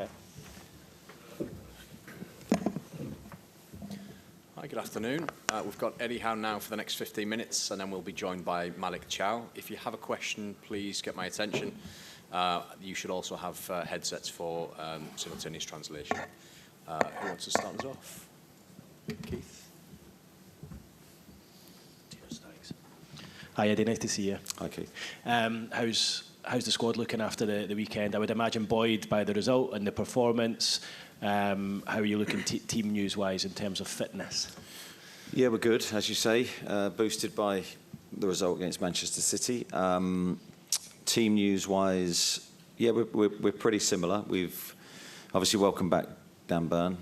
Okay. Hi, good afternoon. We've got Eddie Howe now for the next 15 minutes, and then we'll be joined by Malik Chow. If you have a question, please get my attention. You should also have headsets for simultaneous translation. Who wants to start us off? Keith? Cheers, thanks. Hi, Eddie. Nice to see you. Hi, Keith. How's the squad looking after the weekend? I would imagine buoyed by the result and the performance. How are you looking team news-wise in terms of fitness? Yeah, we're good, as you say, boosted by the result against Manchester City. Team news-wise, yeah, we're pretty similar. We've obviously welcomed back Dan Burn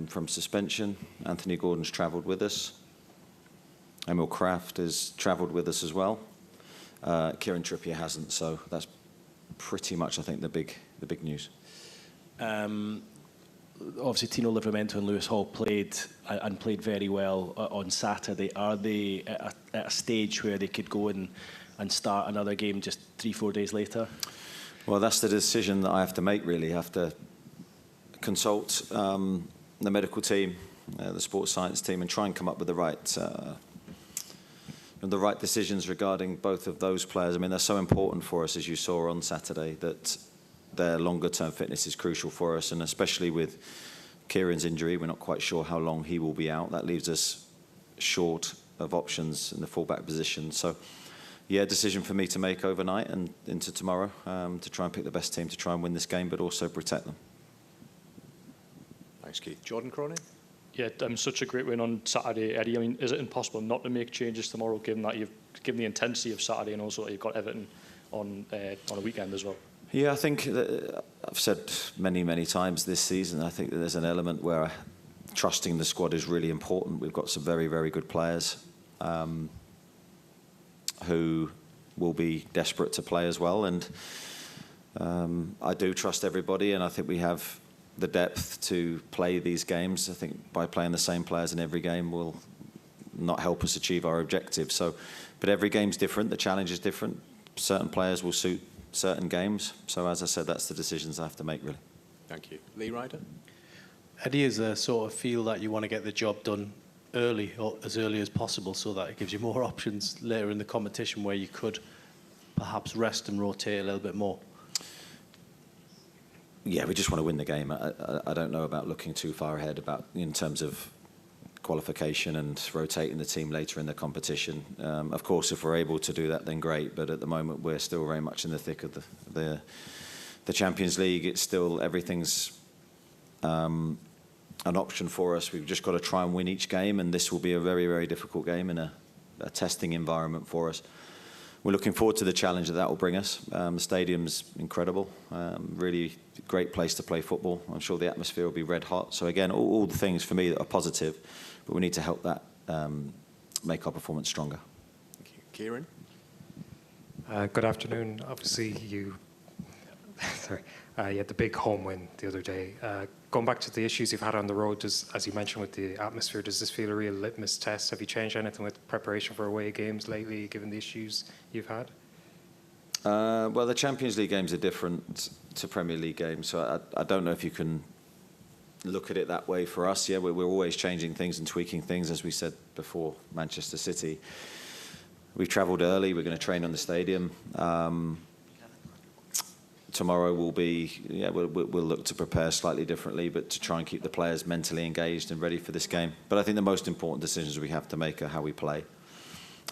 from suspension. Anthony Gordon's travelled with us. Emil Kraft has travelled with us as well. Kieran Trippier hasn't, so that's pretty much, I think, the big news. Obviously, Tino Livramento and Lewis Hall played very well on Saturday. Are they at a stage where they could go and start another game just 3-4 days later? Well, that's the decision that I have to make, really. I have to consult the medical team, the sports science team, and try and come up with the right decisions regarding both of those players. I mean, they're so important for us, as you saw on Saturday, that their longer-term fitness is crucial for us, and especially with Kieran's injury, we're not quite sure how long he will be out. That leaves us short of options in the fullback position. So, yeah, decision for me to make overnight and into tomorrow to try and pick the best team to try and win this game, but also protect them. Thanks, Keith. Jordan Cronin? Yeah, such a great win on Saturday, Eddie. I mean, is it impossible not to make changes tomorrow, given the intensity of Saturday and also that you've got Everton on a weekend as well? Yeah, I think that I've said many times this season, I think that there's an element where trusting the squad is really important. We've got some very, very good players who will be desperate to play as well. And I do trust everybody, and I think we have the depth to play these games. I think by playing the same players in every game will not help us achieve our objective. So, but every game's different. The challenge is different. Certain players will suit certain games. So, as I said, that's the decisions I have to make, really. Thank you. Lee Ryder? Eddie, is a sort of feel that you want to get the job done early, or as early as possible, so that it gives you more options later in the competition where you could perhaps rest and rotate a little bit more? Yeah, we just want to win the game. I don't know about looking too far ahead in terms of qualification and rotating the team later in the competition. Of course, if we're able to do that, then great. But at the moment, we're still very much in the thick of the Champions League. It's still, everything's an option for us. We've just got to try and win each game, and this will be a very, very difficult game in a testing environment for us. We're looking forward to the challenge that will bring us. The stadium's incredible, really great place to play football. I'm sure the atmosphere will be red hot. So again, all the things for me that are positive, but we need to help that make our performance stronger. Thank you. Kieran? Good afternoon. Obviously, you had the big home win the other day. Going back to the issues you've had on the road, as you mentioned with the atmosphere, does this feel a real litmus test? Have you changed anything with preparation for away games lately, given the issues you've had? Well, the Champions League games are different to Premier League games, so I don't know if you can look at it that way for us. Yeah, we're always changing things and tweaking things, as we said before Manchester City. We've travelled early. We're going to train on the stadium. Tomorrow will be, we'll look to prepare slightly differently, but to try and keep the players mentally engaged and ready for this game. But I think the most important decisions we have to make are how we play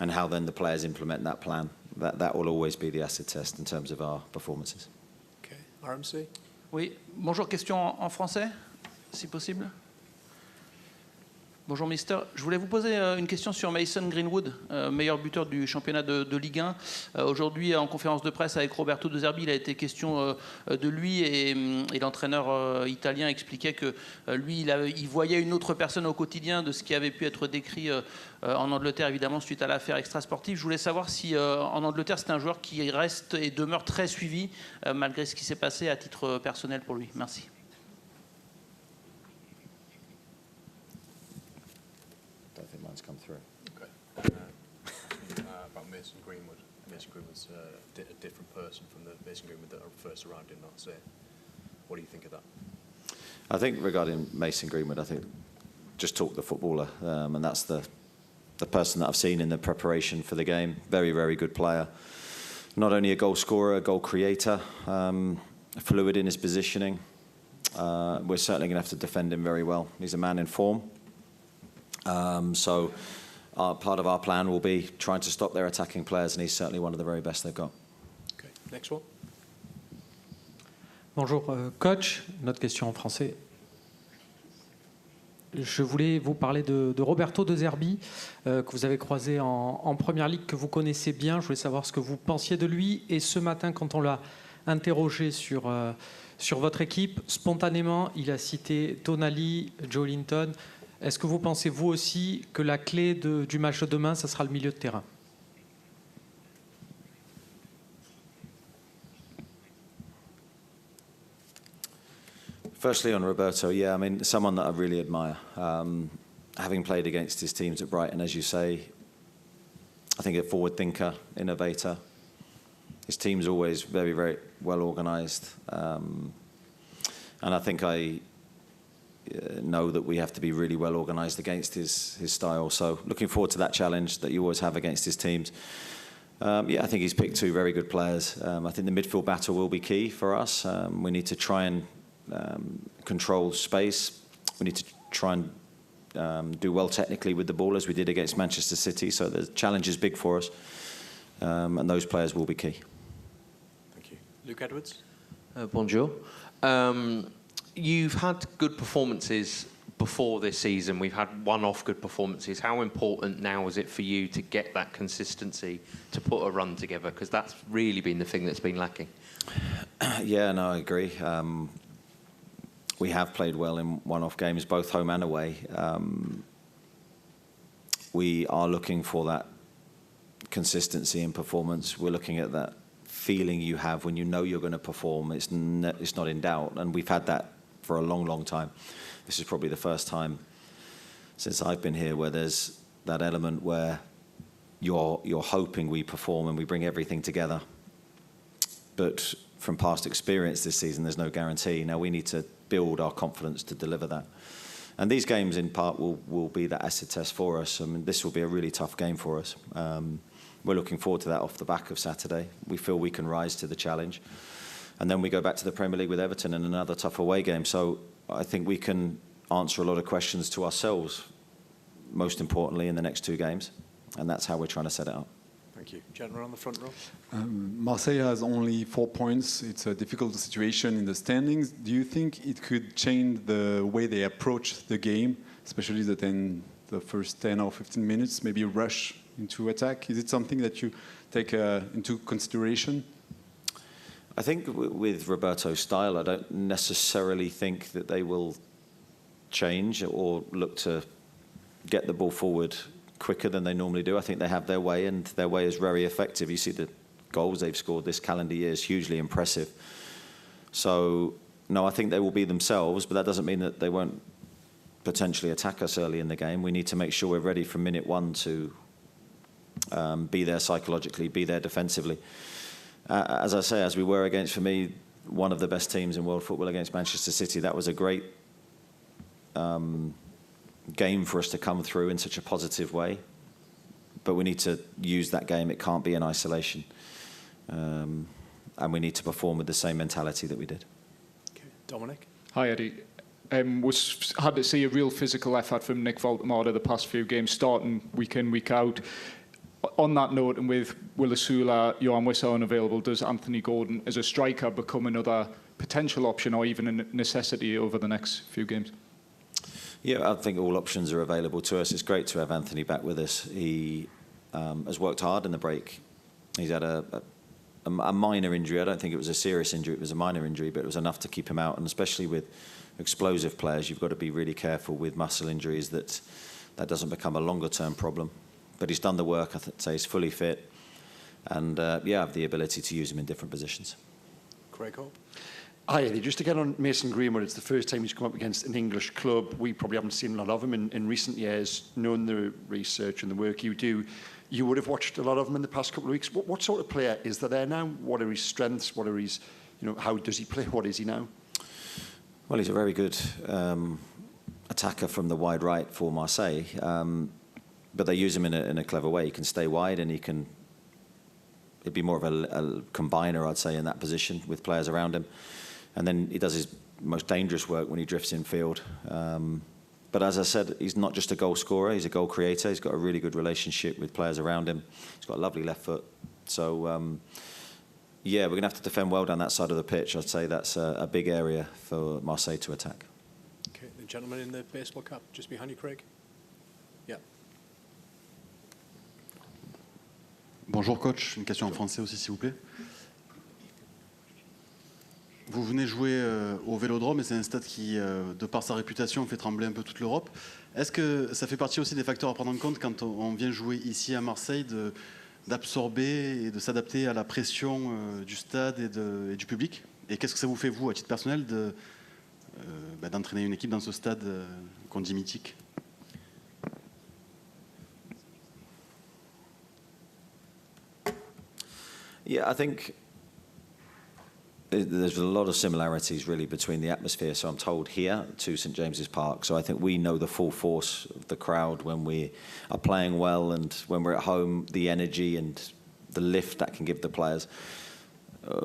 and how then the players implement that plan. That will always be the acid test in terms of our performances. Okay. RMC? Oui, bonjour, question en français, si possible. Bonjour Mister, je voulais vous poser une question sur Mason Greenwood, meilleur buteur du championnat de Ligue 1. Aujourd'hui, en conférence de presse avec Roberto De Zerbi, il a été question de lui et l'entraîneur italien expliquait que lui, il voyait une autre personne au quotidien de ce qui avait pu être décrit en Angleterre, évidemment, suite à l'affaire extrasportive. Je voulais savoir si en Angleterre, c'est un joueur qui reste et demeure très suivi, malgré ce qui s'est passé à titre personnel pour lui. Merci. Come through. Okay. About Mason Greenwood. Mason Greenwood's a different person from the Mason Greenwood that first arrived in Marseille. What do you think of that? I think regarding Mason Greenwood, I think just talk the footballer, and that's the person that I've seen in the preparation for the game. Very, very good player. Not only a goal scorer, a goal creator, fluid in his positioning. We're certainly going to have to defend him very well. He's a man in form. So part of our plan will be trying to stop their attacking players, and he's certainly one of the very best they've got. Okay, next one. Bonjour, coach. Notre question en français. Je voulais vous parler de Roberto De Zerbi, que vous avez croisé en Première Ligue, que vous connaissez bien. Je voulais savoir ce que vous pensiez de lui. Et ce matin, quand on l'a interrogé sur votre équipe, spontanément, il a cité Tonali, Joe Linton. Est-ce que vous pensez, vous aussi, que la clé du match de demain, ça sera le milieu de terrain? Firstly, on Roberto, yeah, I mean, someone that I really admire. Having played against his teams at Brighton, as you say, I think a forward thinker, innovator. His team's always very, very well organised. And I think I know that we have to be really well organised against his style. So looking forward to that challenge that you always have against his teams. Yeah, I think he's picked two very good players. I think the midfield battle will be key for us. We need to try and control space. We need to try and do well technically with the ball, as we did against Manchester City. So the challenge is big for us, and those players will be key. Thank you. Luke Edwards. Bonjour. You've had good performances before this season. We've had one-off good performances. How important now is it for you to get that consistency to put a run together? Because that's really been the thing that's been lacking. Yeah, no, I agree. We have played well in one-off games, both home and away. We are looking for that consistency in performance. We're looking at that feeling you have when you know you're going to perform. It's not in doubt, and we've had that for a long, long time. This is probably the first time since I've been here where there's that element where you're hoping we perform and we bring everything together. But from past experience this season, there's no guarantee. Now we need to build our confidence to deliver that. And these games, in part, will be that acid test for us. I mean, this will be a really tough game for us. We're looking forward to that off the back of Saturday. We feel we can rise to the challenge. And then we go back to the Premier League with Everton in another tough away game. So I think we can answer a lot of questions to ourselves, most importantly, in the next two games. And that's how we're trying to set it up. Thank you. Gentleman on the front row. Marseille has only 4 points. It's a difficult situation in the standings. Do you think it could change the way they approach the game, especially the first 10 or 15 minutes, maybe rush into attack? Is it something that you take into consideration? I think with Roberto's style, I don't necessarily think that they will change or look to get the ball forward quicker than they normally do. I think they have their way, and their way is very effective. You see the goals they've scored this calendar year is hugely impressive. So, no, I think they will be themselves, but that doesn't mean that they won't potentially attack us early in the game. We need to make sure we're ready from minute one to be there psychologically, be there defensively. As I say, as we were against, for me, one of the best teams in world football against Manchester City, that was a great game for us to come through in such a positive way. But we need to use that game. It can't be in isolation. And we need to perform with the same mentality that we did. Okay. Dominic. Hi, Eddie. Was had to see a real physical effort from Nick Voltemade the past few games, starting week in, week out. On that note, and with Willisula, Johan Wissa unavailable, does Anthony Gordon as a striker become another potential option or even a necessity over the next few games? Yeah, I think all options are available to us. It's great to have Anthony back with us. He has worked hard in the break. He's had a minor injury. I don't think it was a serious injury. It was a minor injury, but it was enough to keep him out. And especially with explosive players, you've got to be really careful with muscle injuries that doesn't become a longer-term problem. But he's done the work. I'd say he's fully fit. And, yeah, I have the ability to use him in different positions. Craig Hope. Hi, Eddie. Just to get on Mason Greenwood, it's the first time he's come up against an English club. We probably haven't seen a lot of him in recent years. Knowing the research and the work you do, you would have watched a lot of him in the past couple of weeks. What sort of player is there now? What are his strengths? What are his, how does he play? What is he now? Well, he's a very good attacker from the wide right for Marseille, but they use him in a clever way. He can stay wide, and he'd be more of a combiner, I'd say, in that position with players around him. And then he does his most dangerous work when he drifts infield. But as I said, he's not just a goal scorer, he's a goal creator. He's got a really good relationship with players around him. He's got a lovely left foot. So, yeah, we're going to have to defend well down that side of the pitch. I'd say that's a big area for Marseille to attack. Okay, the gentleman in the baseball cap, just behind you, Craig. Yeah. Bonjour coach, une question en français aussi s'il vous plaît. Vous venez jouer au Vélodrome et c'est un stade qui, de par sa réputation, fait trembler un peu toute l'Europe. Est-ce que ça fait partie aussi des facteurs à prendre en compte quand on vient jouer ici à Marseille, d'absorber et de s'adapter à la pression du stade et du public? Et qu'est-ce que ça vous fait, vous, à titre personnel, d'entraîner une équipe dans ce stade qu'on dit mythique? Yeah, I think there's a lot of similarities really between the atmosphere, so I'm told, here to St James's Park. So I think we know the full force of the crowd when we are playing well, and when we're at home, the energy and the lift that can give the players.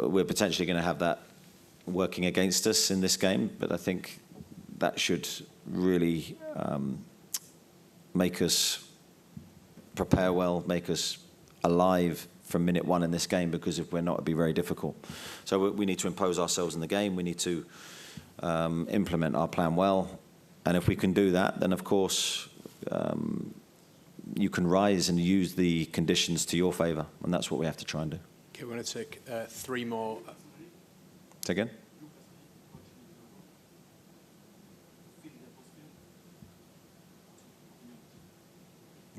We're potentially going to have that working against us in this game, but I think that should really make us prepare well, make us alive from minute one in this game, because if we're not, it'd be very difficult. So we need to impose ourselves in the game. We need to implement our plan well. And if we can do that, then of course you can rise and use the conditions to your favour. And that's what we have to try and do. Okay, we're going to take 3 more. Say again?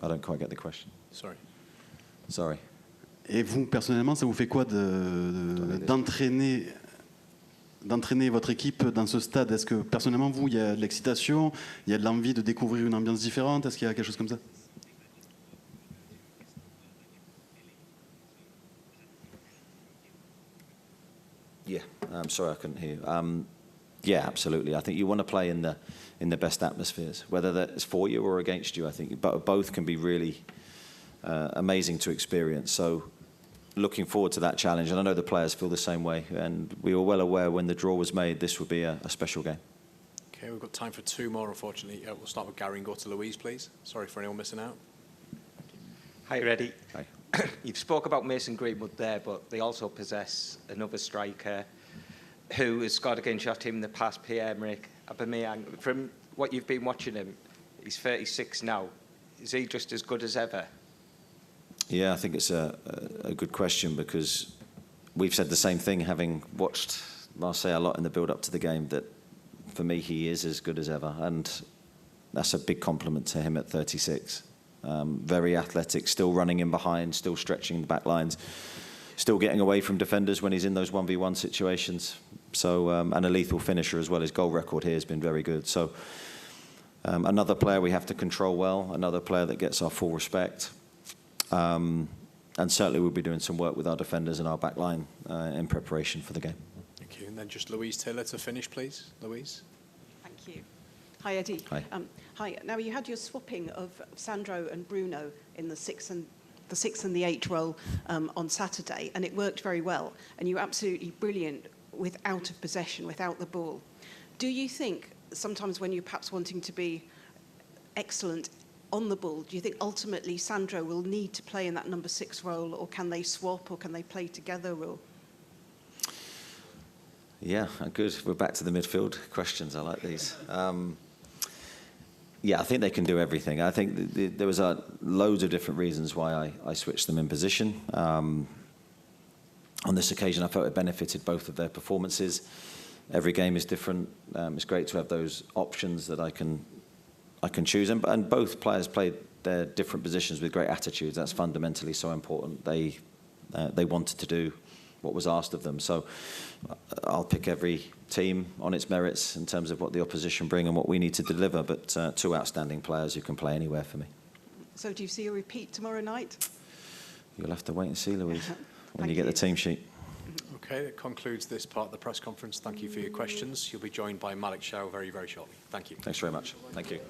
I don't quite get the question. Sorry. Et vous, personnellement, ça vous fait quoi d'entraîner votre équipe dans ce stade? Est-ce que, personnellement, vous, il y a de l'excitation, il y a de l'envie de découvrir une ambiance différente? Est-ce qu'il y a quelque chose comme ça? Yeah, I'm sorry I couldn't hear you. Yeah, absolutely. I think you want to play in the best atmospheres, whether that's for you or against you. I think both can be really amazing to experience. So looking forward to that challenge, and I know the players feel the same way, and we were well aware when the draw was made this would be a special game. Okay, we've got time for 2 more, unfortunately. We'll start with Gary and go to Louise, please. Sorry for anyone missing out. Hi, Reddy. Hi. You've spoke about Mason Greenwood there, but they also possess another striker who has scored against your team in the past, Pierre-Emerick Aubameyang. From what you've been watching him, he's 36 now. Is he just as good as ever? Yeah, I think it's a good question, because we've said the same thing, having watched Marseille a lot in the build-up to the game, that for me he is as good as ever, and that's a big compliment to him at 36. Very athletic, still running in behind, still stretching the back lines, still getting away from defenders when he's in those 1v1 situations. So, and a lethal finisher as well. His goal record here has been very good. So another player we have to control well, another player that gets our full respect. And certainly we'll be doing some work with our defenders and our back line in preparation for the game. Thank you. And then just Louise Taylor to finish, please. Louise. Thank you. Hi, Eddie. Hi. Hi. Now, you had your swapping of Sandro and Bruno in the 6 and the 8 role on Saturday, and it worked very well. And you were absolutely brilliant out of possession, without the ball. Do you think sometimes when you're perhaps wanting to be excellent on the ball, do you think ultimately Sandro will need to play in that number 6 role, or can they swap, or can they play together? Or Yeah, good. We're back to the midfield questions. I like these. Yeah, I think they can do everything. I think there was loads of different reasons why I switched them in position. On this occasion, I felt it benefited both of their performances. Every game is different. It's great to have those options that I can choose. And both players played their different positions with great attitudes. That's fundamentally so important. They wanted to do what was asked of them. So I'll pick every team on its merits in terms of what the opposition bring and what we need to deliver. But 2 outstanding players who can play anywhere for me. so do you see a repeat tomorrow night? You'll have to wait and see, Louise, when you get the team sheet. Okay, that concludes this part of the press conference. Thank you for your questions. You'll be joined by Malik Chow very, very shortly. Thank you. Thanks very much. Thank you.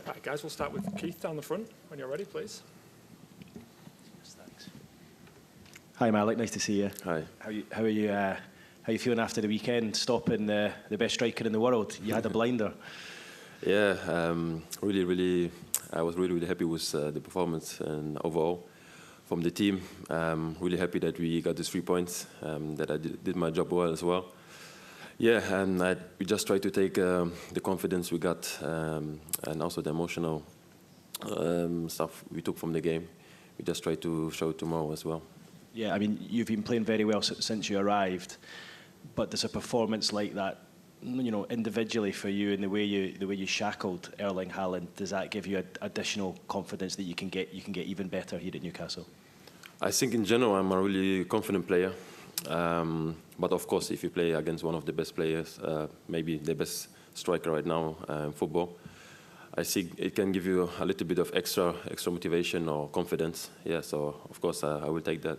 Right, guys, we'll start with Keith down the front. When you're ready, please. Hi, Malik. Nice to see you. Hi. How are you feeling after the weekend, stopping the best striker in the world? You had a blinder. Yeah, really, I was really happy with the performance and overall from the team. Really happy that we got these 3 points, that I did my job well as well. Yeah, and we just tried to take the confidence we got and also the emotional stuff we took from the game. We just tried to show it tomorrow as well. Yeah, I mean, you've been playing very well since you arrived, but there's a performance like that, you know, individually for you and the way you shackled Erling Haaland. Does that give you additional confidence that you can get even better here at Newcastle? I think in general I'm a really confident player, but of course if you play against one of the best players, maybe the best striker right now in football, I think it can give you a little bit of extra motivation or confidence. Yeah, so of course I will take that.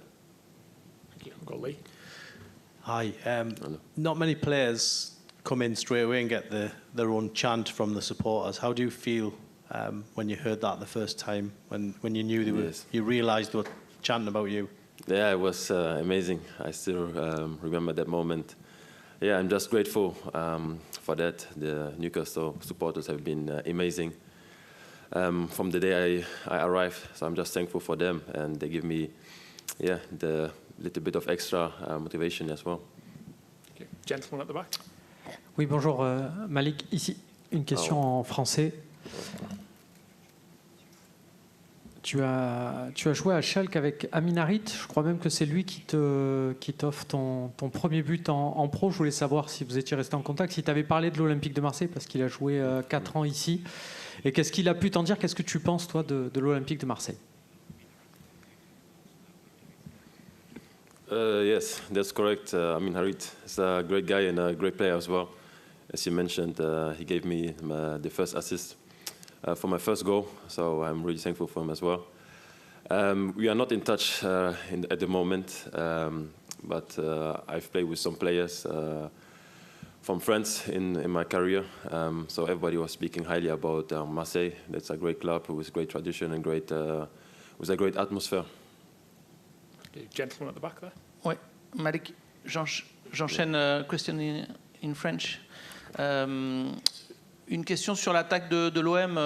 Thank you. Go Lee. Hi. Not many players come in straight away and get their own chant from the supporters. How do you feel when you heard that the first time, when you knew you realised they were chanting about you? Yeah, it was amazing. I still remember that moment. Yeah, I'm just grateful for that. The Newcastle supporters have been amazing from the day I arrived. So I'm just thankful for them, and they give me, the little bit of extra motivation as well. Okay. Gentleman at the back. Oui, bonjour Malik. Ici, une question en français. Tu as joué à Schalke avec Amin Harit. Je crois même que c'est lui qui t'offre ton premier but en pro. Je voulais savoir si vous étiez resté en contact, si tu avais parlé de l'Olympique de Marseille, parce qu'il a joué 4 ans ici. Et qu'est-ce qu'il a pu t'en dire? Qu'est-ce que tu penses, toi, de l'Olympique de Marseille? Yes, that's correct. Amin Harit is a great guy and a great player as well. As you mentioned, he gave me the first assist for my first goal, so I'm really thankful for him as well. We are not in touch at the moment, but I've played with some players from France in my career, so everybody was speaking highly about Marseille. That's a great club with great tradition and with a great atmosphere. Okay. Gentleman at the back there. Ouais, Malik, j'enchaîne question in French. Une question sur l'attaque de l'OM,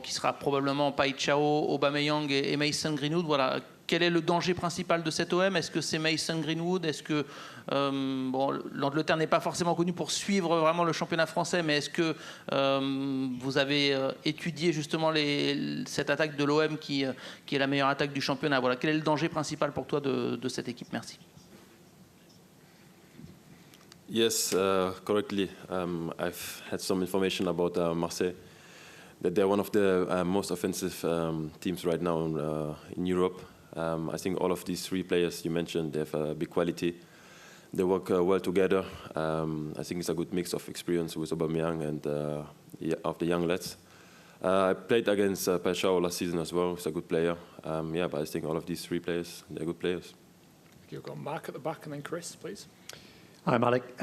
qui sera probablement Païchao, Aubameyang et Mason Greenwood. Voilà. Quel est le danger principal de cette OM? Est-ce que c'est Mason Greenwood? Est-ce que l'Angleterre n'est pas forcément connue pour suivre vraiment le championnat français, mais est-ce que vous avez étudié justement cette attaque de l'OM qui est la meilleure attaque du championnat? Voilà. Quel est le danger principal pour toi de cette équipe? Merci. Yes, correctly. I've had some information about Marseille. that they're one of the most offensive teams right now in Europe. I think all of these three players you mentioned, they have a big quality. They work well together. I think it's a good mix of experience with Aubameyang and of the young lads. I played against Peshawar last season as well. He's a good player. But I think all of these three players, they're good players. You've got Mark at the back and then Chris, please. Hi, Malik.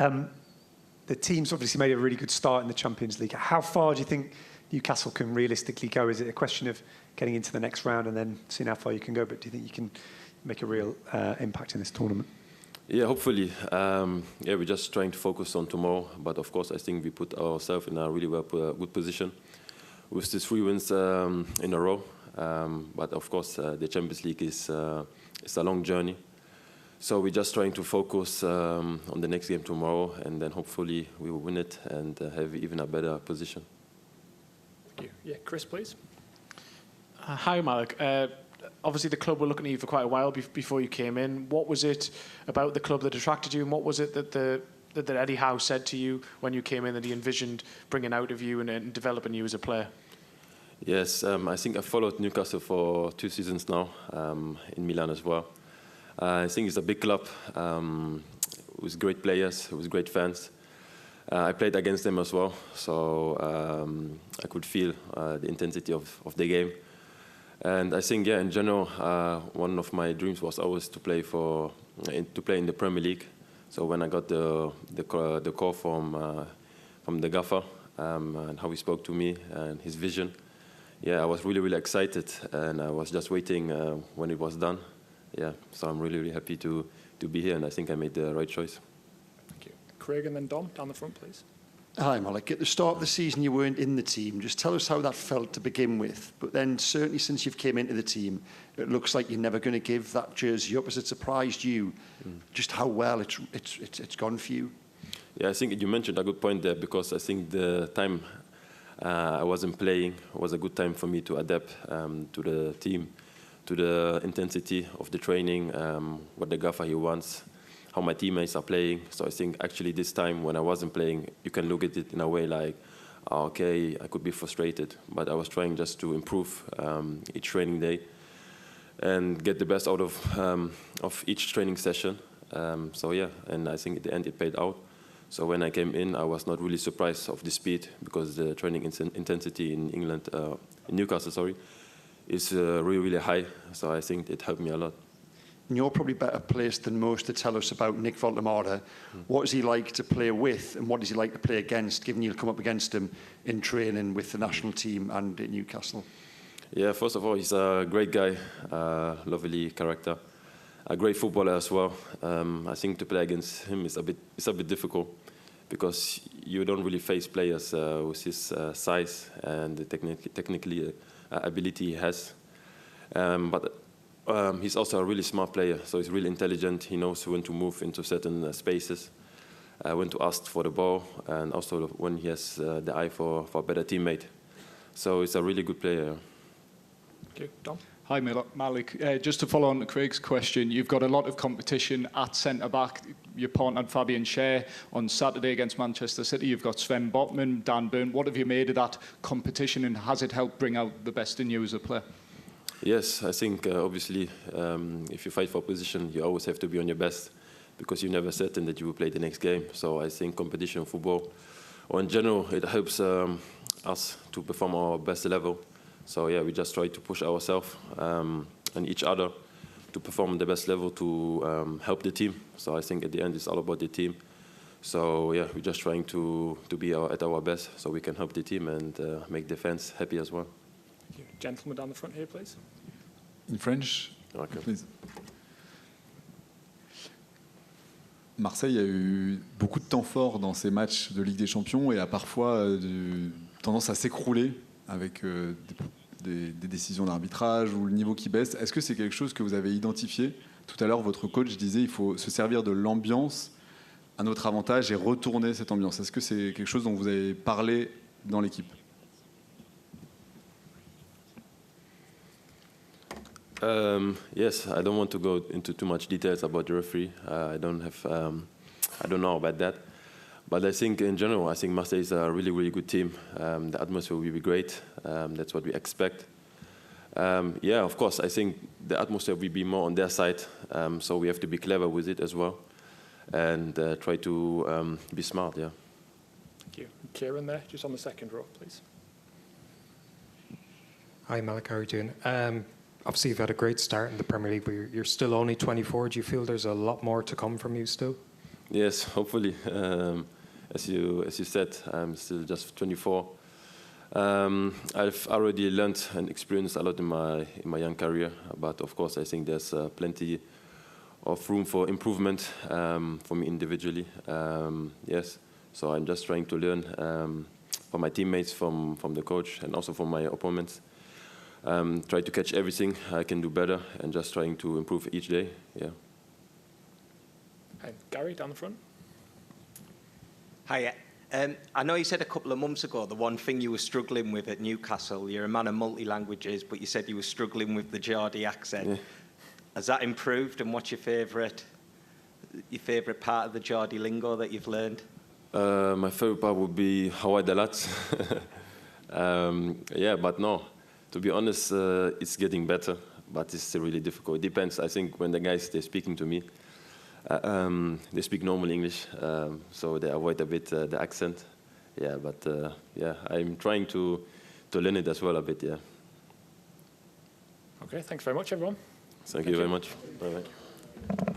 The team's obviously made a really good start in the Champions League. How far do you think Newcastle can realistically go? Is it a question of getting into the next round and then seeing how far you can go? But do you think you can make a real impact in this tournament? Yeah, hopefully. We're just trying to focus on tomorrow. But of course, I think we put ourselves in a really good position with these 3 wins in a row. But of course, the Champions League is a long journey. So we're just trying to focus on the next game tomorrow, and then hopefully we will win it and have even a better position. Thank you. Yeah, Chris, please. Hi, Malik. Obviously, the club were looking at you for quite a while before you came in. What was it about the club that attracted you, and what was it that Eddie Howe said to you when you came in that he envisioned bringing out of you and developing you as a player? Yes, I think I followed Newcastle for 2 seasons now, in Milan as well. I think it's a big club with great players, with great fans. I played against them as well, so I could feel the intensity of the game. And I think, in general, one of my dreams was always to play in the Premier League. So when I got the call from the gaffer and how he spoke to me and his vision, I was really, really excited, and I was just waiting when it was done. So I'm really, really happy to be here, and I think I made the right choice. Thank you. Craig and then Dom, down the front, please. Hi, Malik. At the start of the season, you weren't in the team. Just tell us how that felt to begin with. But then, certainly since you've came into the team, it looks like you're never going to give that jersey up. Has it surprised you just how well it's gone for you? Yeah, I think you mentioned a good point there, because I think the time I wasn't playing was a good time for me to adapt to the team, to the intensity of the training, what the gaffer he wants, how my teammates are playing. So I think actually this time when I wasn't playing, you can look at it in a way like, okay, I could be frustrated, but I was trying just to improve each training day and get the best out of each training session. And I think at the end it paid out. So when I came in, I was not really surprised of the speed, because the training intensity in England, in Newcastle, is really, really high. So I think it helped me a lot. And you're probably better placed than most to tell us about Nick Voltemade. What is he like to play with, and what is he like to play against, given you'll come up against him in training with the national team and in Newcastle? Yeah, first of all, he's a great guy, lovely character, a great footballer as well. I think to play against him is a bit difficult, because you don't really face players with his size and the technical ability he has. But he's also a really smart player, so he's really intelligent. He knows when to move into certain spaces, when to ask for the ball, and also when he has the eye for a better teammate. So he's a really good player. Okay, Dom. Hi, Malik. Just to follow on to Craig's question, you've got a lot of competition at centre-back. Your partner Fabian Schär on Saturday against Manchester City. You've got Sven Botman, Dan Burn. What have you made of that competition, and has it helped bring out the best in you as a player? Yes, I think obviously if you fight for a position, you always have to be on your best, because you're never certain that you will play the next game. So I think competition football, or in general, it helps us to perform our best level. So we just try to push ourselves and each other to perform the best level to help the team. So I think at the end it's all about the team. So we're just trying to be at our best, so we can help the team and make the fans happy as well. Thank you. Gentleman down the front here, please. In French, okay. Please. Marseille a eu beaucoup de temps fort dans ses matchs de Ligue des Champions et a parfois tendance à s'écrouler avec des décisions d'arbitrage ou le niveau qui baisse. Est-ce que c'est quelque chose que vous avez identifié? Tout à l'heure, votre coach disait qu'il faut se servir de l'ambiance à notre avantage et retourner cette ambiance. Est-ce que c'est quelque chose dont vous avez parlé dans l'équipe? Yes, I don't want to go into too much details about the referee. I don't know about that. But I think in general, I think Marseille is a really, really good team. The atmosphere will be great. That's what we expect. Yeah, of course, I think the atmosphere will be more on their side. So we have to be clever with it as well and try to be smart, yeah. Thank you. Kieran there, just on the second row, please. Hi, Malik. How are you doing? Obviously, you've had a great start in the Premier League, but you're still only 24. Do you feel there's a lot more to come from you still? Yes, hopefully. As you said, I'm still just 24. I've already learned and experienced a lot in my young career, but of course, I think there's plenty of room for improvement for me individually. Yes, so I'm just trying to learn from my teammates, from the coach, and also from my opponents. Try to catch everything I can do better, and just trying to improve each day. Yeah. Gary, down the front. Hiya. I know you said a couple of months ago the one thing you were struggling with at Newcastle, you're a man of multi-languages, but you said you were struggling with the Geordie accent. Yeah. Has that improved, and what's your favourite part of the Geordie lingo that you've learned? My favourite part would be Howe and Newcastle. Yeah, but no, to be honest, it's getting better, but it's still really difficult. It depends. I think when the guys, they're speaking to me, they speak normal English, so they avoid a bit the accent. Yeah, but yeah, I'm trying to learn it as well a bit, yeah. Okay, thanks very much, everyone. Thank you very much. Bye-bye.